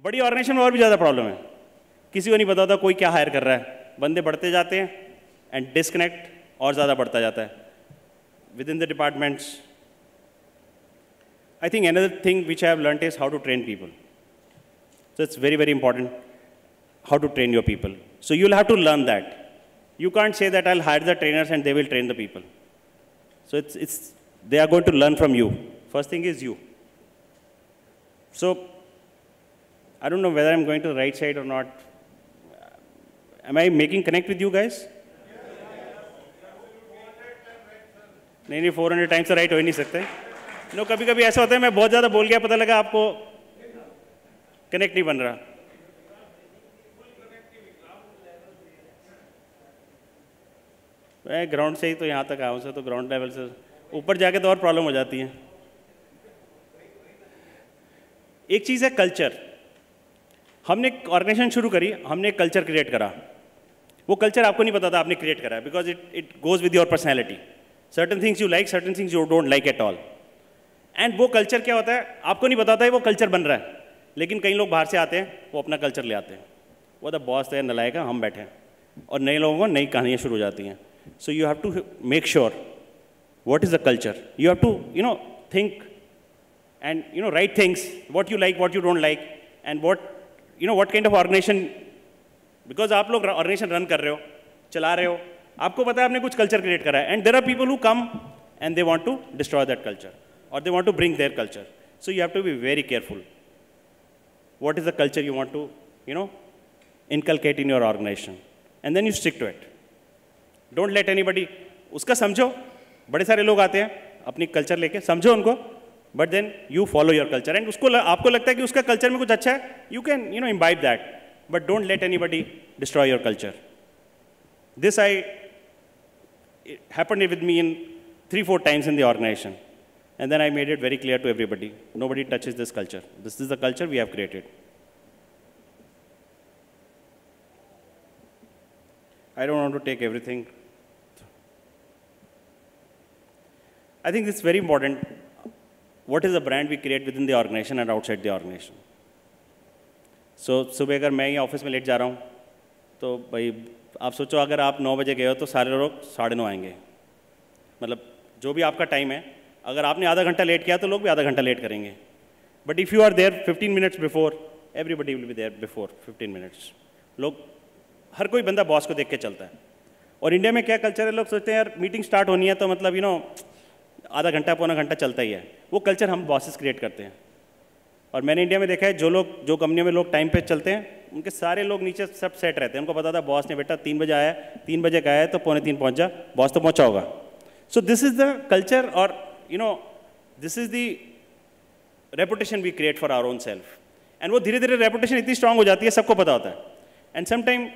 बड़ी ऑर्गेनाइजेशन में और भी ज़्यादा प्रॉब्लम है, किसी को नहीं पता होता कोई क्या हायर कर रहा है, बंदे बढ़ते जाते हैं एंड डिस्कनेक्ट और ज़्यादा बढ़ता जाता है with in the departments. I think another thing which I have learnt is how to train people. So it's very, very important how to train your people. So you'll have to learn that. You can't say that I'll hire the trainers and they will train the people. So they are going to learn from you. First thing is you. So I don't know whether I'm going to the right side or not. Am I making connect with you guys? नहीं 400 times right हो ही नहीं सकते. No कभी कभी ऐसा होता है मैं बहुत ज़्यादा बोल गया, पता लगा आपको कनेक्ट नहीं बन रहा. मैं ग्राउंड से ही तो यहाँ तक आया हूँ, तो ग्राउंड लेवल से ऊपर जाके तो और प्रॉब्लम हो जाती है. एक चीज़ है कल्चर. हमने एक ऑर्गेनाइजेशन शुरू करी, हमने एक कल्चर क्रिएट करा. वो कल्चर आपको नहीं पता था आपने क्रिएट करा, because it goes with your personality. Certain things you like, certain things you don't like at all. And वो कल्चर क्या होता है आपको नहीं पता होता है वो कल्चर बन रहा है. लेकिन कई लोग बाहर से आते हैं, वो अपना कल्चर ले आते हैं. वो द बॉस है, नलायका, हम बैठे हैं, और नए लोगों को नई कहानियाँ शुरू हो जाती हैं. So you have to make sure what is the culture. You have to think and write things, what you like, what you don't like, and what kind of organization, because आप लोग organization run कर रहे हो, चला रहे हो, आपको पता है आपने कुछ culture create करा है, and there are people who come and they want to destroy that culture or they want to bring their culture. So you have to be very careful. What is the culture you want to inculcate in your organization, and then you stick to it. Don't let anybody, उसका समझो. बड़े सारे लोग आते हैं अपनी culture लेके, समझो उनको, but then you follow your culture. And उसको आपको लगता है कि उसका कल्चर में कुछ अच्छा है, you can imbibe that, but don't let anybody destroy your culture. This happened with me in 3-4 times in the organization, and then I made it very clear to everybody, nobody touches this culture. This is the culture we have created. I don't want to take everything. I think it's very important. What is the brand we create within the organization and outside the organization? So, सुबह अगर मैं ही office में late जा रहा हूँ, तो भाई आप सोचो अगर आप 9 बजे गए हो तो सारे लोग 9:30 आएंगे. मतलब जो भी आपका टाइम है, अगर आपने आधा घंटा लेट किया तो लोग भी आधा घंटा लेट करेंगे. But if you are there 15 minutes before, everybody will be there before 15 minutes. लोग, हर कोई बंदा बॉस को देख के चलता है. और इंडिया में क्या कल्चर है, लोग सोचते हैं यार मीटिंग स्टार्ट होनी है तो मतलब आधा घंटा पौना घंटा चलता ही है. वो कल्चर हम बॉसेस क्रिएट करते हैं. और मैंने इंडिया में देखा है जो कंपनियों में लोग टाइम पे चलते हैं, उनके सारे लोग नीचे सब सेट रहते हैं. उनको पता था बॉस ने बेटा 3 बजे आया, 3 बजे का आया तो 2:45 पहुंच जा, बॉस तो पहुंचा होगा. So this is the culture, और this is the reputation we create for our own self. And वो धीरे धीरे रेपुटेशन इतनी स्ट्रांग हो जाती है, सबको पता होता है. एंड समटाइम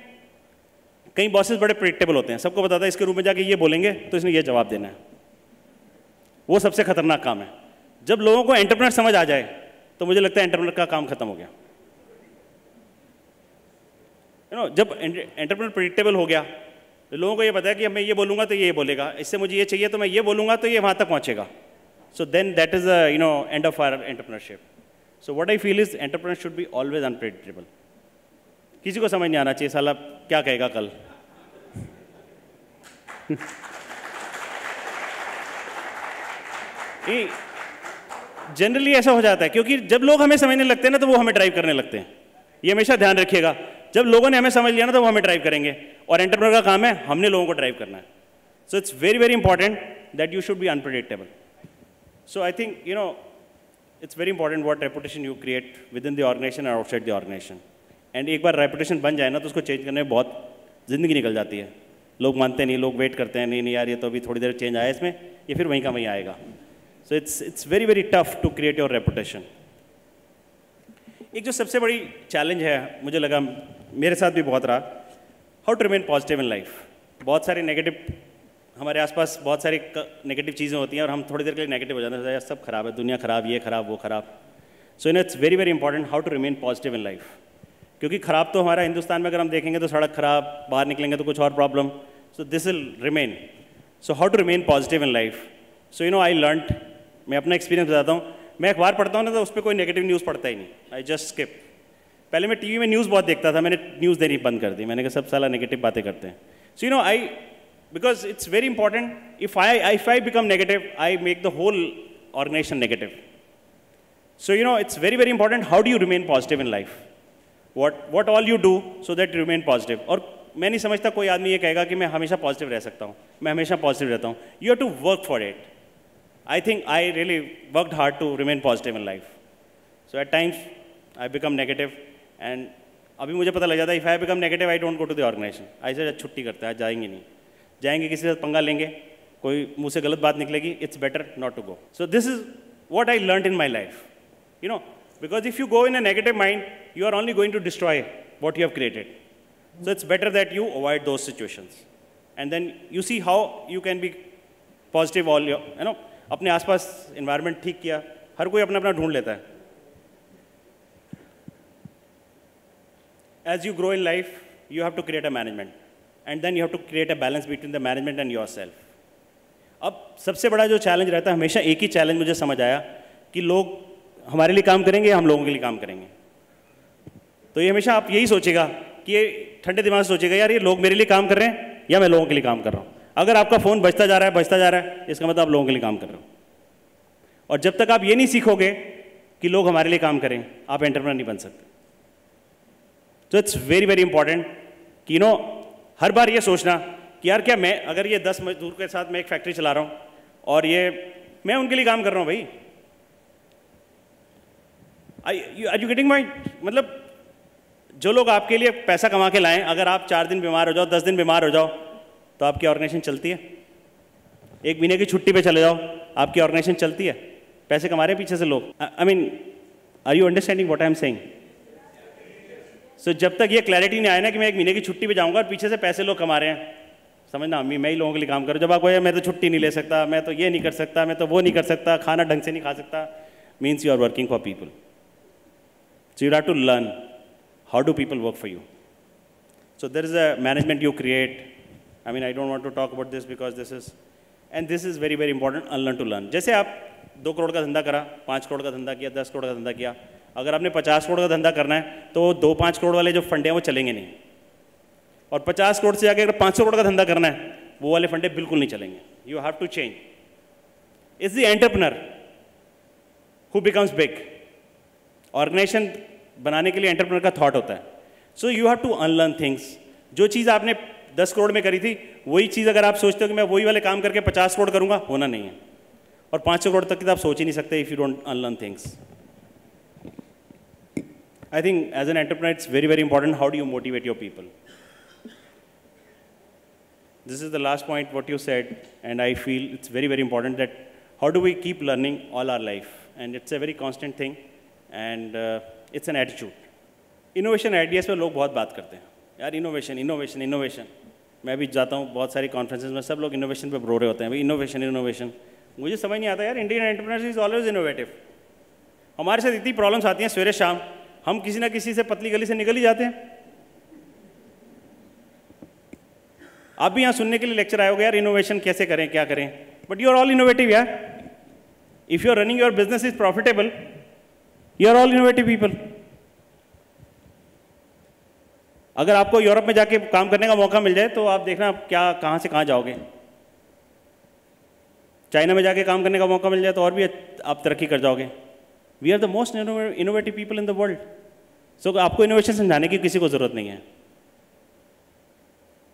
कई बॉसेस बड़े प्रिडिक्टेबल होते हैं, सबको पता था इसके रूम में जाके ये बोलेंगे तो इसने ये जवाब देना है. वो सबसे खतरनाक काम है. जब लोगों को एंटरप्रेन्योर समझ आ जाए तो मुझे लगता है एंटरप्रेन्योर का काम खत्म हो गया. जब एंटरप्रेन्योर प्रेडिक्टेबल हो गया तो लोगों को ये पता है कि मैं ये बोलूँगा तो ये बोलेगा, इससे मुझे ये चाहिए तो मैं ये बोलूँगा तो ये वहाँ तक पहुँचेगा. So then that is end of our entrepreneurship. So what I feel is entrepreneur should be always unpredictable. किसी को समझ नहीं आना चाहिए साला क्या कहेगा कल. जनरली ऐसा हो जाता है, क्योंकि जब लोग हमें समझने लगते हैं ना तो वो हमें ड्राइव करने लगते हैं. ये हमेशा ध्यान रखिएगा, जब लोगों ने हमें समझ लिया ना तो वो हमें ड्राइव करेंगे. और एंटरप्रेन्योर का काम है हमने लोगों को ड्राइव करना है. So it's very very important that you should be unpredictable. So I think it's very important what reputation you create within the organisation और आउटसाइड द ऑर्गेनाइजेशन. एंड एक बार रेपुटेशन बन जाए ना तो उसको चेंज करने में बहुत ज़िंदगी निकल जाती है. लोग मानते नहीं, लोग वेट करते हैं, नहीं यार ये तो अभी थोड़ी देर चेंज आया इसमें, ये फिर वहीं का वहीं आएगा. So it's very very tough to create your reputation. एक जो सबसे बड़ी चैलेंज है, मुझे लगा मेरे साथ भी बहुत रहा, how to remain positive in life. बहुत सारे नेगेटिव, हमारे आसपास बहुत सारी नेगेटिव चीज़ें होती हैं और हम थोड़ी देर के लिए नेगेटिव हो जाते हैं, यार सब खराब है, दुनिया खराब, ये खराब, वो खराब. So it's very very important how to remain positive in life. क्योंकि खराब तो हमारा हिंदुस्तान में अगर हम देखेंगे तो सड़क खराब, बाहर निकलेंगे तो कुछ और problem. So this will remain. So how to remain positive in life. So I learned, मैं अपना एक्सपीरियंस बताता हूँ. मैं अखबार पढ़ता हूँ ना तो उस पर कोई नेगेटिव न्यूज़ पढ़ता ही नहीं, आई जस्ट स्किप. पहले मैं टीवी में न्यूज़ बहुत देखता था, मैंने न्यूज़ देनी बंद कर दी, मैंने कहा सब साला नेगेटिव बातें करते हैं. So you know because it's very important, if I become negative, I make the whole organization negative. So you know, it's very, very important, how do you remain positive in life? What all you do so that you remain positive. और मैं नहीं समझता कोई आदमी ये कहेगा कि मैं हमेशा पॉजिटिव रह सकता हूँ, मैं हमेशा पॉजिटिव रहता हूँ. You have to work for it. I think I really worked hard to remain positive in life. So at times I become negative and अभी मुझे पता लग जाता है if I become negative I don't go to the organization. ऐसे छुट्टी करते हैं, आज जाएंगे नहीं, जाएंगे किसी से पंगा लेंगे, कोई मुंह से गलत बात निकलेगी, it's better not to go. So this is what I learned in my life. You know, because if you go in a negative mind, you are only going to destroy what you have created. So it's better that you avoid those situations. And then you see how you can be positive all your, you know, अपने आसपास environment ठीक किया, हर कोई अपना अपना ढूंढ लेता है. As you grow in life, you have to create a management. And then you have to create a balance between the management and yourself. अब सबसे बड़ा जो चैलेंज रहता है, हमेशा एक ही चैलेंज मुझे समझ आया कि लोग हमारे लिए काम करेंगे या हम लोगों के लिए काम करेंगे. तो ये हमेशा आप यही सोचेगा कि ये ठंडे दिमाग से सोचेगा, यार ये लोग मेरे लिए काम कर रहे हैं या मैं लोगों के लिए काम कर रहा हूँ. अगर आपका फ़ोन बजता जा रहा है, इसका मतलब आप लोगों के लिए काम कर रहे हो. और जब तक आप ये नहीं सीखोगे कि लोग हमारे लिए काम करें, आप एंटरप्रेन्योर नहीं बन सकते. तो इट्स वेरी वेरी इंपॉर्टेंट कि नो हर बार ये सोचना कि यार क्या मैं, अगर ये 10 मजदूर के साथ मैं एक फैक्ट्री चला रहा हूँ और ये मैं उनके लिए काम कर रहा हूँ भाई. आर यू गेटिंग माई, मतलब जो लोग आपके लिए पैसा कमा के लाएं, अगर आप 4 दिन बीमार हो जाओ, 10 दिन बीमार हो जाओ, तो आपकी ऑर्गेनाइजेशन चलती है. 1 महीने की छुट्टी पे चले जाओ, आपकी ऑर्गेनाइजेशन चलती है. पैसे कमा रहे हैं पीछे से लोग. I mean, are you understanding what I am saying? So जब तक ये क्लैरिटी नहीं आया ना कि मैं 1 महीने की छुट्टी पे जाऊंगा और पीछे से पैसे लोग कमा रहे हैं, समझना मैं ही लोगों के लिए काम करूँ. जब आपको मैं तो छुट्टी नहीं ले सकता, मैं तो ये नहीं कर सकता, मैं तो वो नहीं कर सकता, खाना ढंग से नहीं खा सकता, means you are working for people. So you have to learn how do people work for you. So there is a management you create. I mean, I don't want to talk about this because this is very very important, unlearn to learn. जैसे आप 2 करोड़ का धंधा करा, 5 करोड़ का धंधा किया, 10 करोड़ का धंधा किया, अगर आपने 50 करोड़ का धंधा करना है तो 2-5 करोड़ वाले जो फंडे हैं वो चलेंगे नहीं. और 50 करोड़ से जाके अगर 500 करोड़ का धंधा करना है, वो वाले फंडे बिल्कुल नहीं चलेंगे. You have to change. It's the entrepreneur who becomes big. Organisation बनाने के लिए एंटरप्रेन्योर का थॉट होता है. सो यू हैव टू अनलर्न थिंग्स. जो चीज़ आपने 10 करोड़ में करी थी, वही चीज़ अगर आप सोचते हो कि मैं वही वाले काम करके 50 करोड़ करूंगा, होना नहीं है. और 500 करोड़ तक की तो आप सोच ही नहीं सकते if you don't unlearn things. I think as an entrepreneur it's very very important how do you motivate your people. This is the last point what you said, and I feel it's very very important that how do we keep learning all our life, and it's a very constant thing, and it's an attitude. Innovation ideas पे लोग बहुत बात करते हैं, यार innovation innovation innovation. मैं भी जाता हूँ बहुत सारी कॉन्फ्रेंसेज में, सब लोग इनोवेशन पे रो रहे होते हैं, भाई इनोवेशन इनोवेशन. मुझे समझ नहीं आता यार, Indian entrepreneur is always innovative. हमारे साथ इतनी प्रॉब्लम्स आती हैं सवेरे शाम, हम किसी ना किसी से पतली गली से निकल ही जाते हैं. आप भी यहाँ सुनने के लिए लेक्चर आए होगे यार, इनोवेशन कैसे करें, क्या करें, but you are all innovative यार. If you are running your business is profitable, you are all innovative people. अगर आपको यूरोप में जाके काम करने का मौका मिल जाए तो आप देखना क्या कहाँ से कहाँ जाओगे. चाइना में जाके काम करने का मौका मिल जाए तो और भी आप तरक्की कर जाओगे. We are the most innovative people in the world. So आपको इनोवेशन समझाने की किसी को जरूरत नहीं है.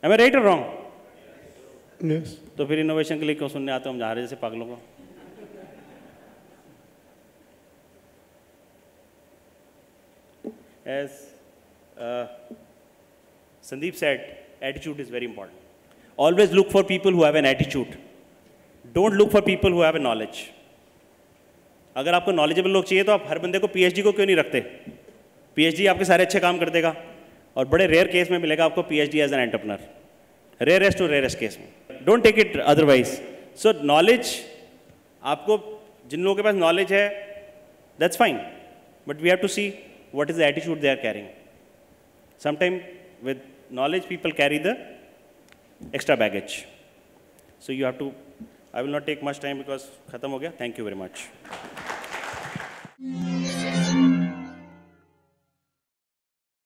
Am I right or wrong? Yes. तो फिर इनोवेशन के लिए क्यों सुनने आते हो हम जा रहे जैसे पागलों को. As Sandeep said, attitude is very important. Always look for people who have an attitude. Don't look for people who have a knowledge. अगर आपको नॉलेजेबल लोग चाहिए तो आप हर बंदे को पीएचडी को क्यों नहीं रखते. पीएचडी आपके सारे अच्छे काम कर देगा, और बड़े रेयर केस में मिलेगा आपको PhD as an entrepreneur, rarest to rarest case में. Don't take it otherwise. So knowledge, आपको जिन लोगों के पास नॉलेज है that's fine, but we have to see what is the attitude they are carrying. Sometime with knowledge people carry the extra baggage. So you have to, I will not take much time because खत्म हो गया. Thank you very much.